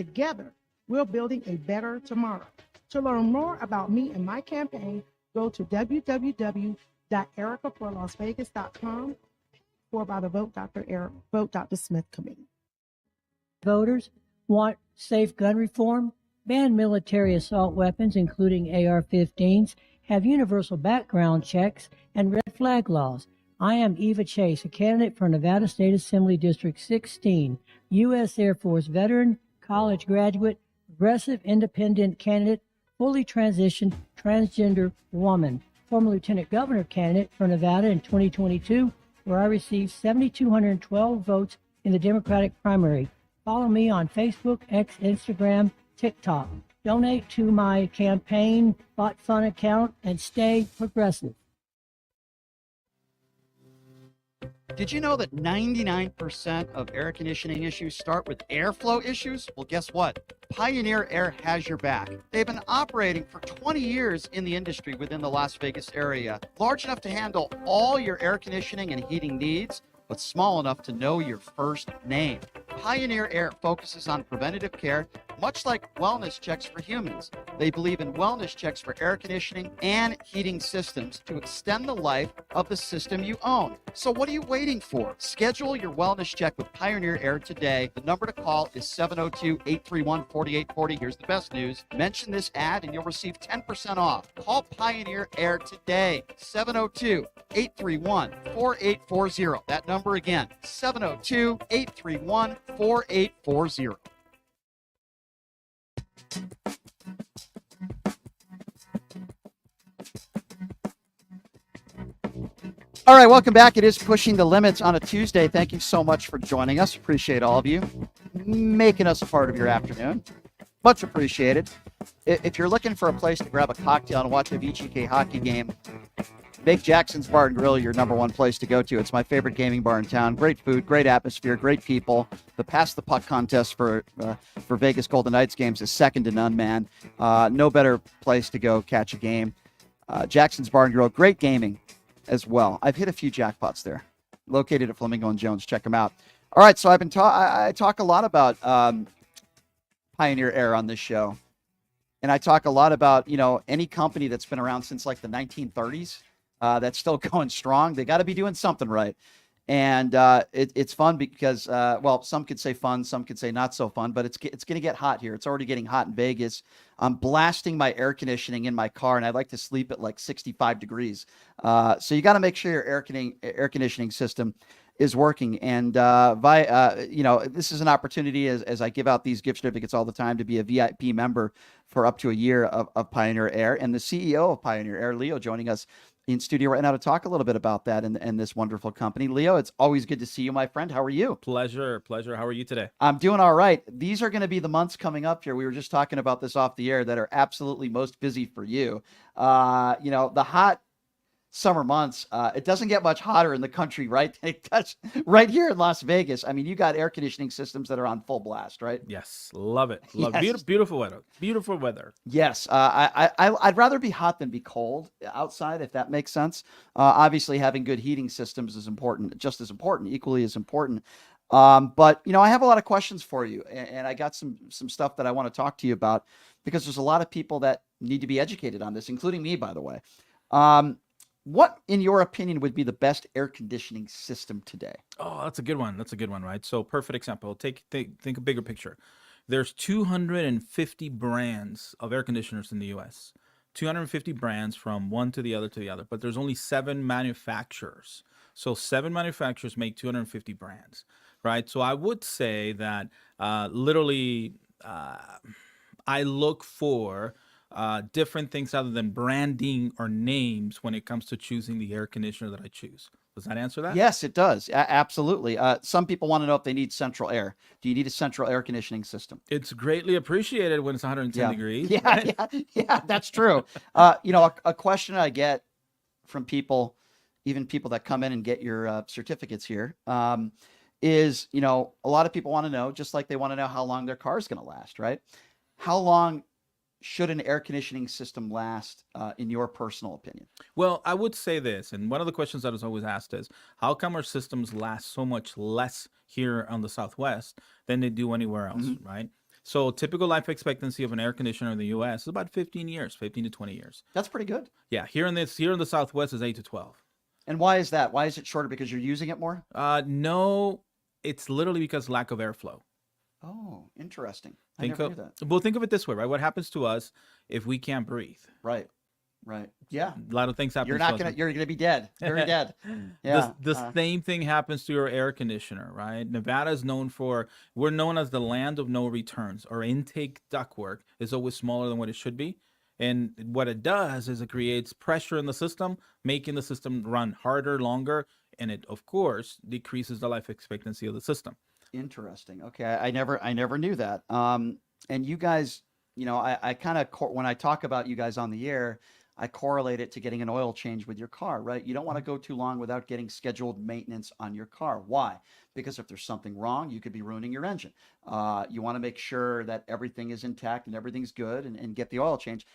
together, we're building a better tomorrow. To learn more about me and my campaign, go to www.ericaforlasvegas.com or by the Vote Dr. Smith Committee. Voters want safe gun reform, ban military assault weapons, including AR-15s, have universal background checks, and red flag laws. I am Eva Chase, a candidate for Nevada State Assembly District 16, U.S. Air Force veteran, college graduate, progressive independent candidate, fully transitioned transgender woman, former lieutenant governor candidate for Nevada in 2022, where I received 7,212 votes in the Democratic primary. Follow me on Facebook, X, Instagram, TikTok. Donate to my campaign bot fund account and stay progressive. Did you know that 99% of air conditioning issues start with airflow issues? Well, guess what? Pioneer Air has your back. They've been operating for 20 years in the industry within the Las Vegas area, large enough to handle all your air conditioning and heating needs, but small enough to know your first name. Pioneer Air focuses on preventative care, much like wellness checks for humans. They believe in wellness checks for air conditioning and heating systems to extend the life of the system you own. So what are you waiting for? Schedule your wellness check with Pioneer Air today. The number to call is 702-831-4840. Here's the best news. Mention this ad and you'll receive 10% off. Call Pioneer Air today. 702-831-4840. That number again, 702-831-4840. All right, welcome back. It is Pushing the Limits on a Tuesday. Thank you so much for joining us. Appreciate all of you making us a part of your afternoon. Much appreciated. If you're looking for a place to grab a cocktail and watch a VGK hockey game, make Jackson's Bar and Grill your number one place to go to. It's my favorite gaming bar in town. Great food, great atmosphere, great people. The Pass the Puck contest for Vegas Golden Knights games is second to none, man. No better place to go catch a game. Jackson's Bar and Grill, great gaming as well. I've hit a few jackpots there. Located at Flamingo and Jones. Check them out. All right, so I've been I talk a lot about Pioneer Air on this show, and I talk a lot about any company that's been around since like the 1930s. That's still going strong. They got to be doing something right. And it's fun because, some could say fun, some could say not so fun, but it's going to get hot here. It's already getting hot in Vegas. I'm blasting my air conditioning in my car, and I like to sleep at like 65 degrees. So you got to make sure your air conditioning system is working. And this is an opportunity as I give out these gift certificates all the time to be a VIP member for up to a year of Pioneer Air. And the CEO of Pioneer Air, Leo, joining us in studio right now to talk a little bit about that and this wonderful company. Leo, it's always good to see you, my friend. How are you? Pleasure. How are you today? I'm doing all right. These are going to be the months coming up here. We were just talking about this off the air that are absolutely most busy for you. The hot summer months, it doesn't get much hotter in the country, right? It does right here in Las Vegas. I mean, you got air conditioning systems that are on full blast, right? Yes, love it. Yes. Beautiful weather. Beautiful weather. Yes, I'd rather be hot than be cold outside, if that makes sense. Obviously, having good heating systems is important, just as important, equally as important. But I have a lot of questions for you, and I got some stuff that I want to talk to you about because there's a lot of people that need to be educated on this, including me, by the way. What, in your opinion, would be the best air conditioning system today? Oh, that's a good one. Right? So perfect example. Think a bigger picture. There's 250 brands of air conditioners in the U.S. 250 brands from one to the other, but there's only 7 manufacturers. So 7 manufacturers make 250 brands, right? So I would say that I look for different things other than branding or names when it comes to choosing the air conditioner that I choose. Does that answer that? Yes, it does. Absolutely. Some people want to know if they need central air. Do you need a central air conditioning system? It's greatly appreciated when it's 110 degrees. Yeah, that's true. A question I get from people, even people that come in and get your certificates here, is, a lot of people want to know, just like they want to know how long their car is going to last, right? How long should an air conditioning system last, in your personal opinion? Well, I would say this, and one of the questions that is always asked is, how come our systems last so much less here on the Southwest than they do anywhere else, right? So typical life expectancy of an air conditioner in the U.S. is about 15 years, 15 to 20 years. That's pretty good. Yeah, here in the Southwest is 8 to 12. And why is that? Why is it shorter? Because you're using it more? No, it's literally because lack of airflow. Oh, interesting. I Think never of knew that. well, think of it this way, right? What happens to us if we can't breathe? Right. Yeah. A lot of things happen. You're gonna be dead. Very dead. Yeah. The same thing happens to your air conditioner, right? Nevada is we're known as the land of no returns. Our intake ductwork is always smaller than what it should be. And what it does is it creates pressure in the system, making the system run harder, longer, and it, of course, decreases the life expectancy of the system. Interesting. Okay, I never knew that. And you guys, I kind of when I talk about you guys on the air, I correlate it to getting an oil change with your car, right? You don't want to go too long without getting scheduled maintenance on your car. Why? Because if there's something wrong, you could be ruining your engine. You want to make sure that everything is intact and everything's good, and get the oil change.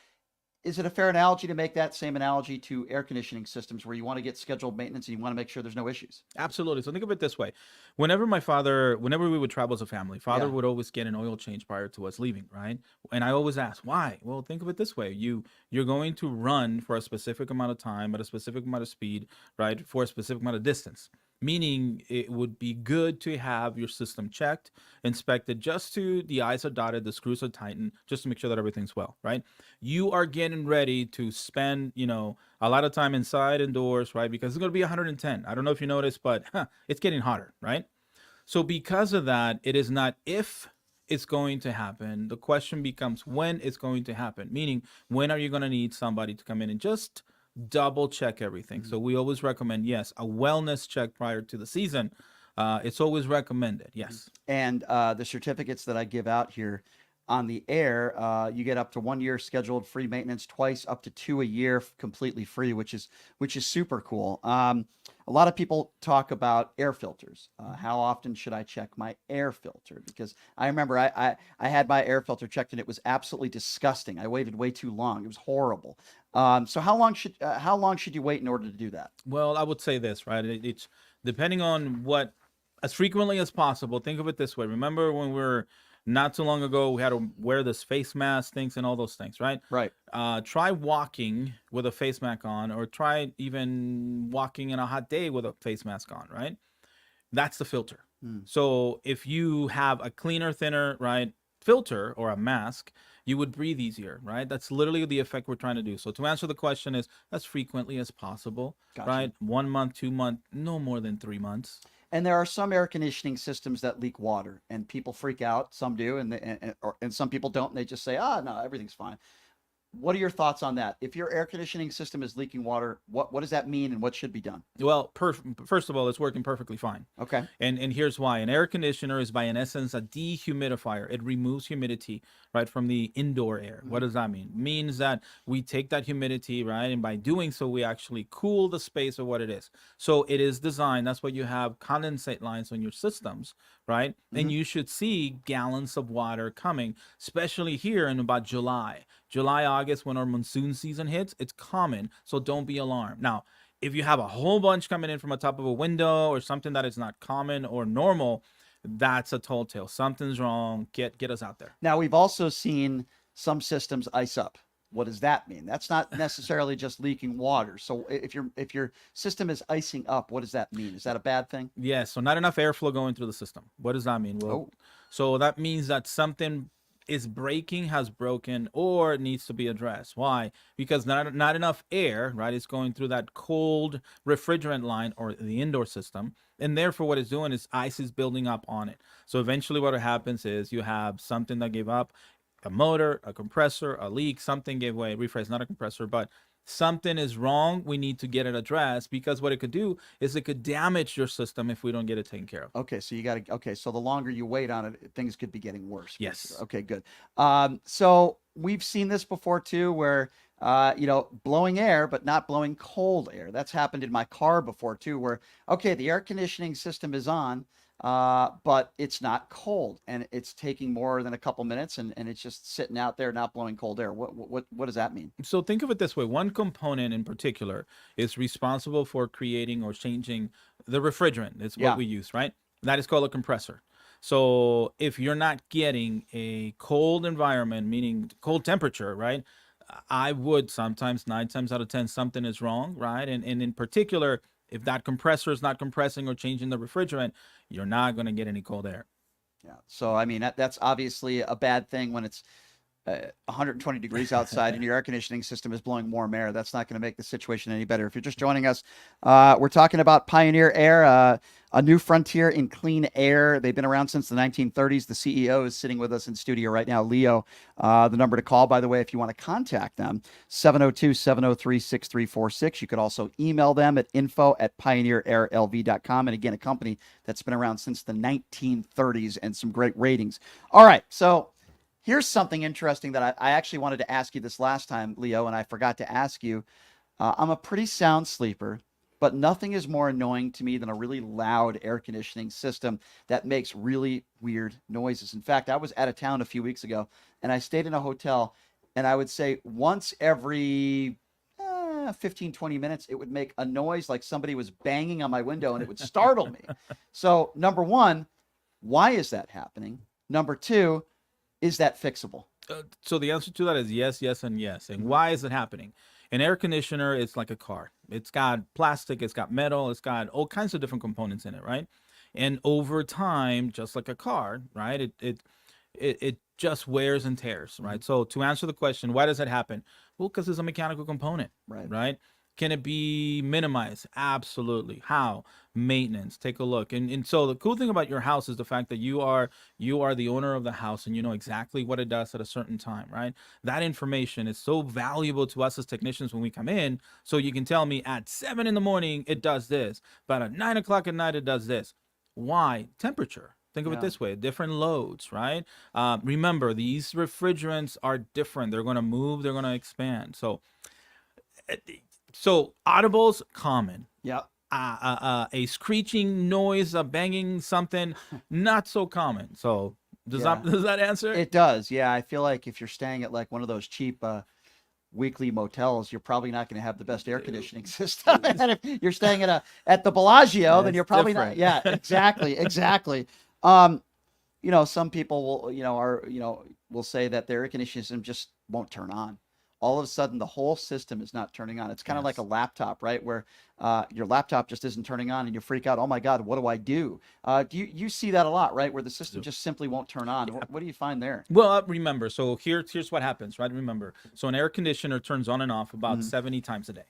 Is it a fair analogy to make that same analogy to air conditioning systems, where you want to get scheduled maintenance and you want to make sure there's no issues? Absolutely. So think of it this way. Whenever we would travel as a family, father Yeah. would always get an oil change prior to us leaving, right? And I always ask, why? Well, think of it this way. You're going to run for a specific amount of time at a specific amount of speed, right? For a specific amount of distance. Meaning it would be good to have your system checked, inspected, just to the I's are dotted, the screws are tightened, just to make sure that everything's well, right? You are getting ready to spend, a lot of time inside, indoors, right? Because it's going to be 110. I don't know if you noticed, but it's getting hotter, right? So because of that, it is not if it's going to happen. The question becomes when it's going to happen, meaning when are you going to need somebody to come in and just double check everything. So we always recommend, yes, a wellness check prior to the season. It's always recommended. Yes. And the certificates that I give out here on the air, you get up to 1 year scheduled free maintenance, twice up to 2 a year completely free, which is super cool. A lot of people talk about air filters. How often should I check my air filter? Because I remember I had my air filter checked and it was absolutely disgusting. I waited way too long. It was horrible. So how long should you wait in order to do that? Well, I would say this, right? It's depending on as frequently as possible. Think of it this way. Remember when not too long ago, we had to wear this face mask things and all those things, right? Right. Try walking with a face mask on, or try even walking in a hot day with a face mask on, right? That's the filter. So if you have a cleaner, thinner, right, filter or a mask, you would breathe easier, right? That's literally the effect we're trying to do. So to answer the question is as frequently as possible, Gotcha. right? 1 month, 2 months, no more than 3 months. And there are some air conditioning systems that leak water, and people freak out. Some do, and some people don't. And they just say, no, everything's fine. What are your thoughts on that? If your air conditioning system is leaking water, what does that mean, and what should be done? Well, first of all, it's working perfectly fine. Okay. And here's why. An air conditioner is, by in essence, a dehumidifier. It removes humidity, right, from the indoor air. What does that mean? It means that we take that humidity, right, and by doing so, we actually cool the space of what it is. So it is designed. That's why you have condensate lines on your systems, right? And you should see gallons of water coming, especially here in about July, August, when our monsoon season hits. It's common, so don't be alarmed. Now, if you have a whole bunch coming in from the top of a window or something that is not common or normal, that's a tall tale. Something's wrong. Get us out there. Now, we've also seen some systems ice up. What does that mean? That's not necessarily just leaking water. So if your system is icing up, what does that mean? Is that a bad thing? Yes, so not enough airflow going through the system. What does that mean? Well, so that means that something is breaking, has broken, or needs to be addressed. Why? Because not enough air, right, is going through that cold refrigerant line or the indoor system. And therefore, what it's doing is ice is building up on it. So eventually what happens is you have something that gave up, a motor, a compressor, a leak, something gave way. Rephrase, not a compressor, but something is wrong. We need to get it addressed, because what it could do is it could damage your system if we don't get it taken care of. Okay, so so the longer you wait on it, things could be getting worse. Yes. Basically. Okay, good. So we've seen this before too, where blowing air but not blowing cold air. That's happened in my car before too, where the air conditioning system is on, but it's not cold, and it's taking more than a couple minutes, and it's just sitting out there not blowing cold air. What does that mean? So think of it this way. One component in particular is responsible for creating or changing the refrigerant. It's what we use, right? That is called a compressor. So if you're not getting a cold environment, meaning cold temperature, right? I would sometimes, 9 times out of 10, something is wrong, right? And in particular, if that compressor is not compressing or changing the refrigerant, you're not going to get any cold air. Yeah. So I mean that's obviously a bad thing when it's 120 degrees outside and your air conditioning system is blowing warm air. That's not going to make the situation any better. If you're just joining us, we're talking about Pioneer Air, a new frontier in clean air. They've been around since the 1930s. The CEO is sitting with us in studio right now, Leo. The number to call, by the way, if you want to contact them, 702-703-6346. You could also email them at info@pioneerairlv.com. And again, a company that's been around since the 1930s and some great ratings. All right, so here's something interesting that I actually wanted to ask you this last time, Leo, and I forgot to ask you. I'm a pretty sound sleeper, but nothing is more annoying to me than a really loud air conditioning system that makes really weird noises. In fact, I was out of town a few weeks ago, and I stayed in a hotel, and I would say once every 15, 20 minutes, it would make a noise like somebody was banging on my window, and it would startle me. So, number one, why is that happening? Number two, is that fixable? So the answer to that is yes, yes, and yes. And why is it happening? An air conditioner is like a car. It's got plastic, it's got metal, it's got all kinds of different components in it, right? And over time, just like a car, right? It just wears and tears, right? So to answer the question, why does that happen? Well, because it's a mechanical component, right? Can it be minimized? Absolutely. How? Maintenance. Take a look. And so the cool thing about your house is the fact that you are the owner of the house and you know exactly what it does at a certain time, right? That information is so valuable to us as technicians when we come in. So you can tell me at 7 in the morning it does this, but at 9 o'clock at night it does this. Why? Temperature. Think of it this way, different loads, right? Remember, these refrigerants are different. They're going to move, they're going to expand. So audibles, common. Yeah. A screeching noise, a banging something, not so common. So does that answer? It does. Yeah. I feel like if you're staying at like one of those cheap weekly motels, you're probably not going to have the best air conditioning system. And if you're staying at the Bellagio, then you're probably different. not. Yeah, exactly. Some people will say that their air conditioning system just won't turn on. All of a sudden, the whole system is not turning on. It's kind of like a laptop, right? Where your laptop just isn't turning on and you freak out. Oh my God, what do I do? You see that a lot, right? Where the system just simply won't turn on. What do you find there? Well, remember, so here's what happens, right? Remember, so an air conditioner turns on and off about 70 times a day.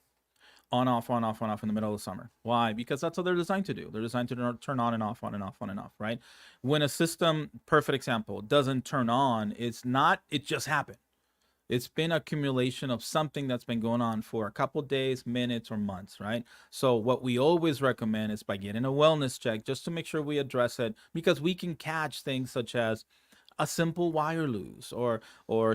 On, off, on, off, on, off in the middle of the summer. Why? Because that's what they're designed to do. They're designed to turn on and off, on and off, on and off, right? When a system, perfect example, doesn't turn on, it just happened. It's been accumulation of something that's been going on for a couple days, minutes, or months, right? So what we always recommend is by getting a wellness check just to make sure we address it, because we can catch things such as a simple wire loose or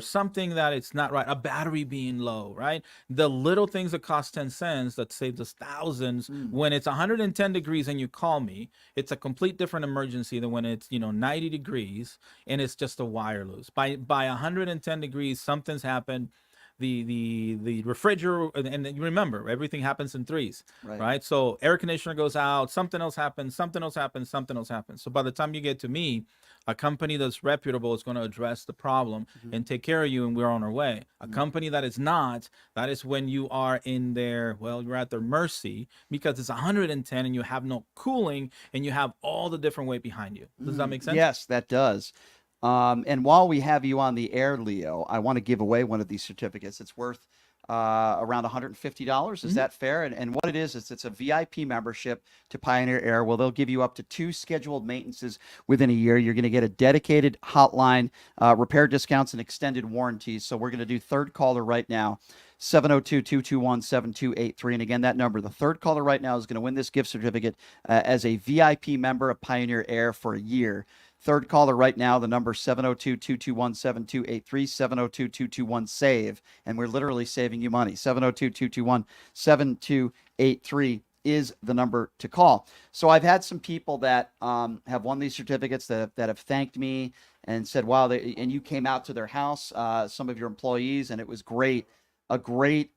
something that it's not right, a battery being low, right? The little things that cost 10 cents that saves us thousands. When it's 110 degrees and you call me, it's a complete different emergency than when it's 90 degrees and it's just a wire loose. By 110 degrees, something's happened. The refrigerator, and you remember, everything happens in threes, right? So air conditioner goes out, something else happens, something else happens, something else happens. So by the time you get to me, a company that's reputable is going to address the problem and take care of you, and we're on our way. A company that is not, that is when you are in their, you're at their mercy because it's 110 and you have no cooling and you have all the different weight behind you. Does that make sense? Yes, that does. And while we have you on the air, Leo, I want to give away one of these certificates. It's worth around $150. Is that fair? And what it is it's a VIP membership to Pioneer Air. Well, they'll give you up to 2 scheduled maintenances within a year. You're going to get a dedicated hotline, repair discounts, and extended warranties. So we're going to do third caller right now. 702-221-7283. And again, that number, the third caller right now is going to win this gift certificate as a VIP member of Pioneer Air for a year. Third caller right now, the number 702-221-7283, 702-221-SAVE, and we're literally saving you money. 702-221-7283 is the number to call. So I've had some people that have won these certificates that have thanked me and said, wow, and you came out to their house, some of your employees, and it was great, a great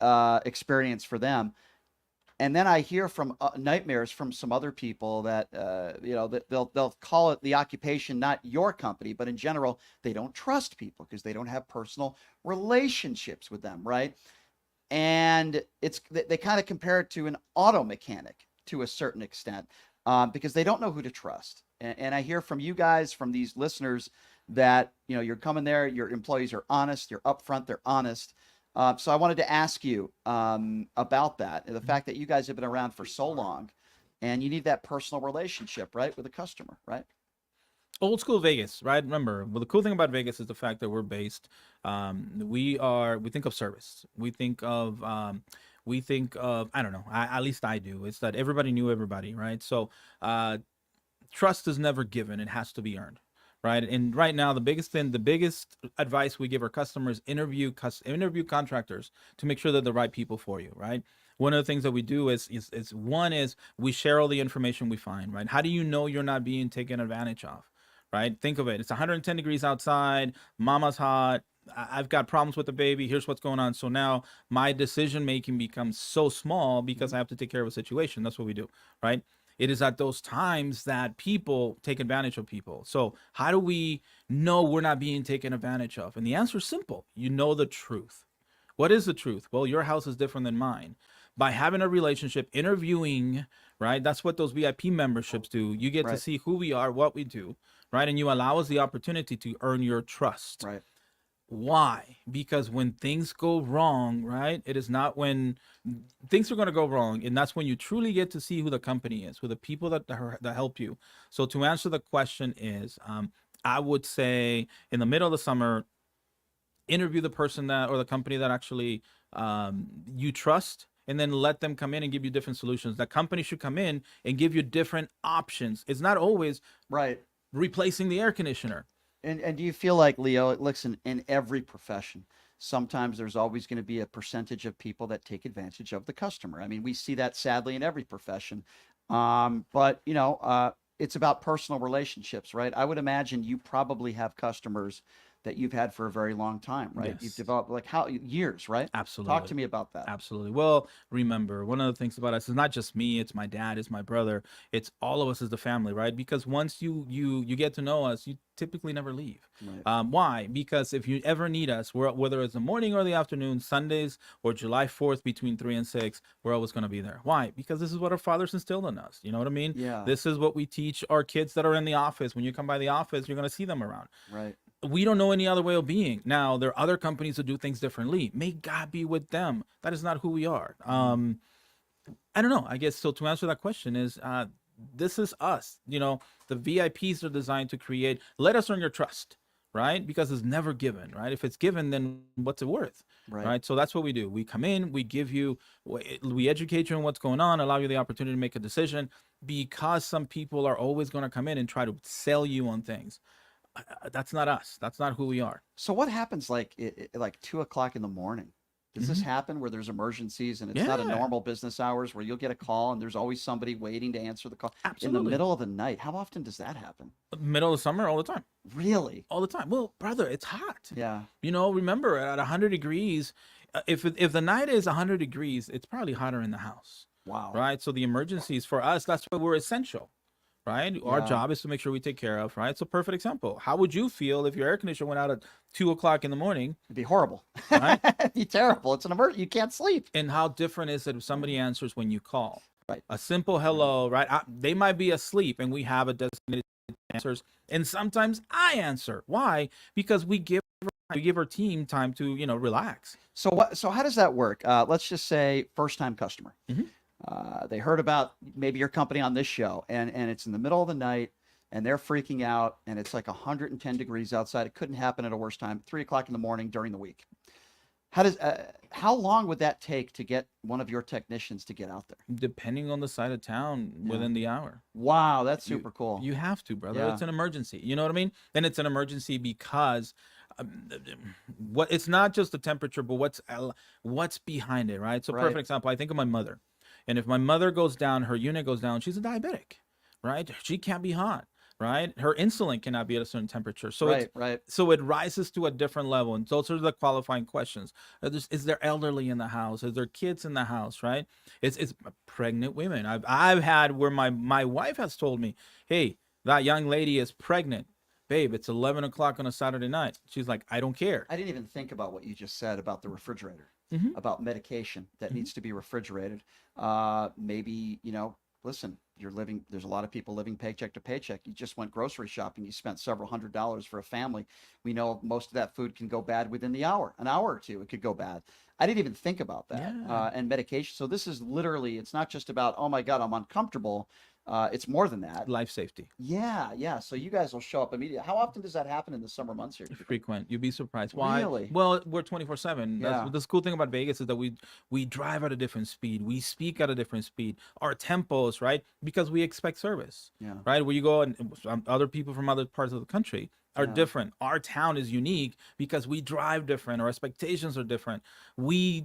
experience for them. And then I hear from nightmares from some other people that that they'll call it the occupation, not your company, but in general, they don't trust people because they don't have personal relationships with them, right? And they kind of compare it to an auto mechanic to a certain extent, because they don't know who to trust. And I hear from you guys, from these listeners, that you're coming there, your employees are honest, you're upfront, they're honest. So I wanted to ask you about that, the fact that you guys have been around for so long, and you need that personal relationship, right, with the customer, right? Old school Vegas, right? Remember, well, the cool thing about Vegas is the fact that we're based. We think of service. We think of I don't know. At least I do. It's that everybody knew everybody, right? So trust is never given; it has to be earned, right? And right now, the biggest advice we give our customers: interview contractors to make sure they're the right people for you, right? One of the things that we do is we share all the information we find, right? How do you know you're not being taken advantage of, right? Think of it. It's 110 degrees outside. Mama's hot. I've got problems with the baby. Here's what's going on. So now my decision making becomes so small because I have to take care of a situation. That's what we do, right? It is at those times that people take advantage of people. So how do we know we're not being taken advantage of? And the answer is simple. You know the truth. What is the truth? Well, your house is different than mine. By having a relationship, interviewing, right? That's what those VIP memberships do. You get to see who we are, what we do, right? And you allow us the opportunity to earn your trust. Right. Why? Because when things go wrong, right? It is not when things are going to go wrong, and that's when you truly get to see who the company is, who the people that help you. So to answer the question is, I would say in the middle of the summer, interview the person or the company that actually you trust, and then let them come in and give you different solutions. That company should come in and give you different options. It's not always replacing the air conditioner. And do you feel like, Leo, listen, in every profession, sometimes there's always going to be a percentage of people that take advantage of the customer. I mean, we see that sadly in every profession. But it's about personal relationships, right? I would imagine you probably have customers that you've had for a very long time, right? Yes. You've developed years, right? Absolutely. Talk to me about that. Absolutely. Well, remember, one of the things about us is not just me, it's my dad, it's my brother, it's all of us as the family, right? Because once you get to know us, you typically never leave. Right. Why? Because if you ever need us, whether it's the morning or the afternoon, Sundays or July 4th between 3 and 6, we're always going to be there. Why? Because this is what our fathers instilled in us. You know what I mean? Yeah. This is what we teach our kids that are in the office. When you come by the office, you're going to see them around. Right. We don't know any other way of being. Now, there are other companies that do things differently. May God be with them. That is not who we are. I don't know. I guess so. To answer that question is, this is us. The VIPs are designed to create. Let us earn your trust, right? Because it's never given, right? If it's given, then what's it worth, right? So that's what we do. We come in, we educate you on what's going on, allow you the opportunity to make a decision. Because some people are always going to come in and try to sell you on things. That's not us. That's not who we are. So what happens like 2:00 in the morning? Does this happen where there's emergencies and it's not a normal business hours where you'll get a call and there's always somebody waiting to answer the call? Absolutely. In the middle of the night? How often does that happen? Middle of summer, all the time. Really? All the time. Well, brother, it's hot. Yeah. Remember at 100 degrees, if the night is 100 degrees, it's probably hotter in the house. Wow. Right? So the emergencies for us, that's why we're essential. Right? Our job is to make sure we take care of, right? So perfect example. How would you feel if your air conditioner went out at 2:00 in the morning? It'd be horrible. Right? It'd be terrible. It's an emergency. You can't sleep. And how different is it if somebody answers when you call? Right. A simple hello, right? They might be asleep and we have a designated answers. And sometimes I answer. Why? Because we give our team time to, relax. So how does that work? Let's just say first-time customer. Mm-hmm. They heard about maybe your company on this show, and it's in the middle of the night, and they're freaking out, and it's like 110 degrees outside. It couldn't happen at a worse time. 3:00 in the morning during the week. How long would that take to get one of your technicians to get out there? Depending on the side of town, within the hour. Wow, that's super cool. You have to, brother. Yeah. It's an emergency. You know what I mean? And it's an emergency because it's not just the temperature, but what's behind it, right? So perfect example. I think of my mother. And if my mother goes down, her unit goes down, she's a diabetic, right? She can't be hot, right? Her insulin cannot be at a certain temperature. So Right, right. so it rises to a different level. And those are the qualifying questions. Is there elderly in the house? Is there kids in the house, right? It's pregnant women. I've had where my wife has told me, hey, that young lady is pregnant. Babe, it's 11 o'clock on a Saturday night. She's like, I don't care. I didn't even think about what you just said about the refrigerator, Mhm. about medication that needs to be refrigerated. Maybe, listen, there's a lot of people living paycheck to paycheck. You just went grocery shopping. You spent several $100s for a family. We know most of that food can go bad within an hour or two. It could go bad. I didn't even think about that. Yeah. And medication. So this is literally, it's not just about, oh my God, I'm uncomfortable. It's more than that. Life safety. Yeah. So you guys will show up immediately. How often does that happen in the summer months here? Frequent. You'd be surprised. Why? Really? Well, we're 24/7. Yeah. The cool thing about Vegas is that we drive at a different speed. We speak at a different speed. Our tempos, right? Because we expect service, Yeah. right? Where you go and other people from other parts of the country are Yeah. different. Our town is unique because we drive different. Our expectations are different. We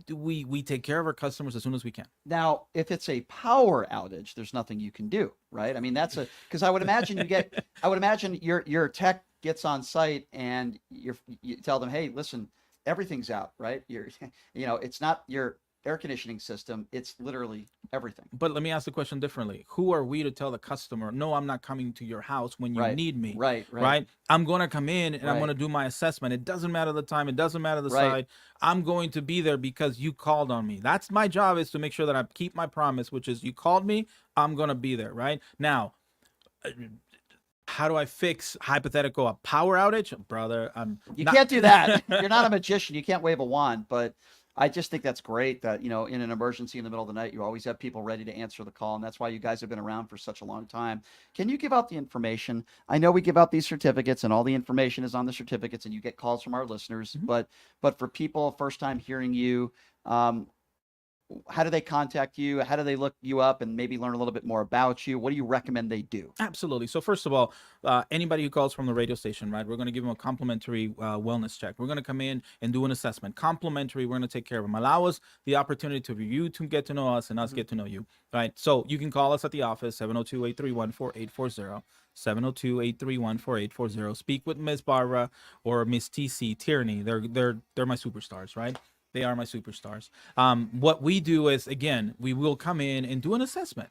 take care of our customers as soon as we can. Now, if it's a power outage, there's nothing you can do, right? I mean, because I would imagine your tech gets on site and you tell them, hey, listen, everything's out, right? It's not your air conditioning system. It's literally everything. But let me ask the question differently. Who are we to tell the customer, no, I'm not coming to your house when you Right. need me? Right. I'm going to come in and I'm Right. going to do my assessment. It doesn't matter the time. It doesn't matter the Right. side. I'm going to be there because you called on me. That's my job, is to make sure that I keep my promise, which is you called me, I'm going to be there, right? Now, how do I fix hypothetical a power outage? Brother, You can't do that. You're not a magician. You can't wave a wand, but I just think that's great that, in an emergency in the middle of the night, you always have people ready to answer the call. And that's why you guys have been around for such a long time. Can you give out the information? I know we give out these certificates and all the information is on the certificates and you get calls from our listeners, Mhm. but for people first time hearing you, how do they contact you? How do they look you up and maybe learn a little bit more about you? What do you recommend they do? Absolutely. So first of all, anybody who calls from the radio station, right, we're going to give them a complimentary wellness check. We're going to come in and do an assessment. Complimentary. We're going to take care of them. Allow us the opportunity to review, to get to know us, and us get to know you, right? So you can call us at the office, 702-831-4840, 702-831-4840. Speak with Ms. Barbara or Miss TC Tierney. They're my superstars, right? They are my superstars. What we do is, again, we will come in and do an assessment.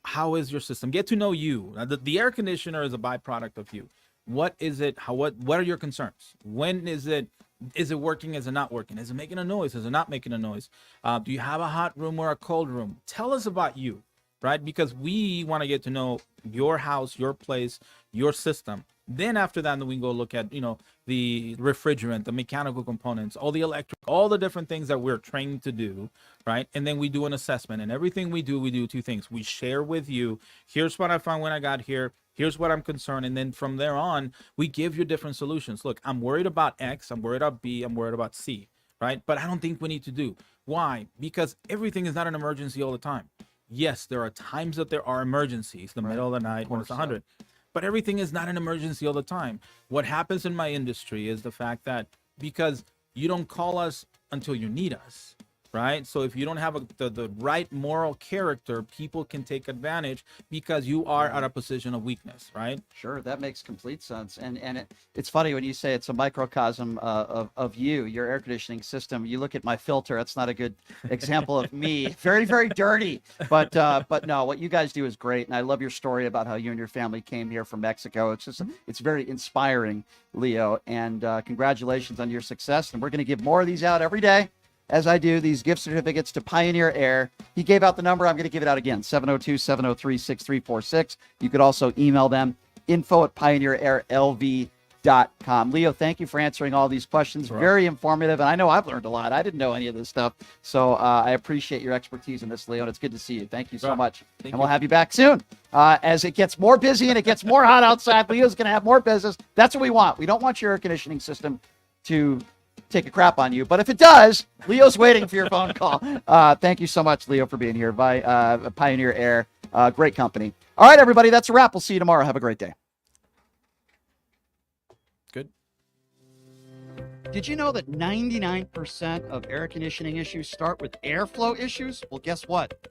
How is your system? Get to know you. The air conditioner is a byproduct of you. What is it? What are your concerns? When is it working? Is it not working? Is it making a noise? Is it not making a noise? Do you have a hot room or a cold room? Tell us about you, right? Because we want to get to know your house, your place, your system. Then after that, we can go look at, the refrigerant, the mechanical components, all the electric, all the different things that we're trained to do, right? And then we do an assessment. And everything we do two things. We share with you, here's what I found when I got here. Here's what I'm concerned. And then from there on, we give you different solutions. Look, I'm worried about X. I'm worried about B. I'm worried about C, right? But I don't think we need to do. Why? Because everything is not an emergency all the time. Yes, there are times that there are emergencies, the middle of the night when it's 100. But everything is not an emergency all the time. What happens in my industry is the fact that because you don't call us until you need us, right? So if you don't have the right moral character, people can take advantage because you are at a position of weakness, right? Sure, that makes complete sense. And it's funny when you say it's a microcosm of you, your air conditioning system. You look at my filter; that's not a good example of me. Very, very dirty. But no, what you guys do is great, and I love your story about how you and your family came here from Mexico. It's just it's very inspiring, Leo. And congratulations on your success. And we're going to give more of these out every day, as I do, these gift certificates to Pioneer Air. He gave out the number. I'm going to give it out again, 702-703-6346. You could also email them, info@pioneerairlv.com. Leo, thank you for answering all these questions. Right. Very informative. And I know I've learned a lot. I didn't know any of this stuff. So I appreciate your expertise in this, Leo. And it's good to see you. Thank you so Right. much. Thank And we'll you. have you back soon. As it gets more busy and it gets more hot outside, Leo's going to have more business. That's what we want. We don't want your air conditioning system to take a crap on you, but if it does, Leo's waiting for your phone call. Thank you so much, Leo, for being here by Pioneer Air. Great company. All right, everybody, that's a wrap. We'll see you tomorrow. Have a great day. Good. Did you know that 99% of air conditioning issues start with airflow issues? Well, guess what?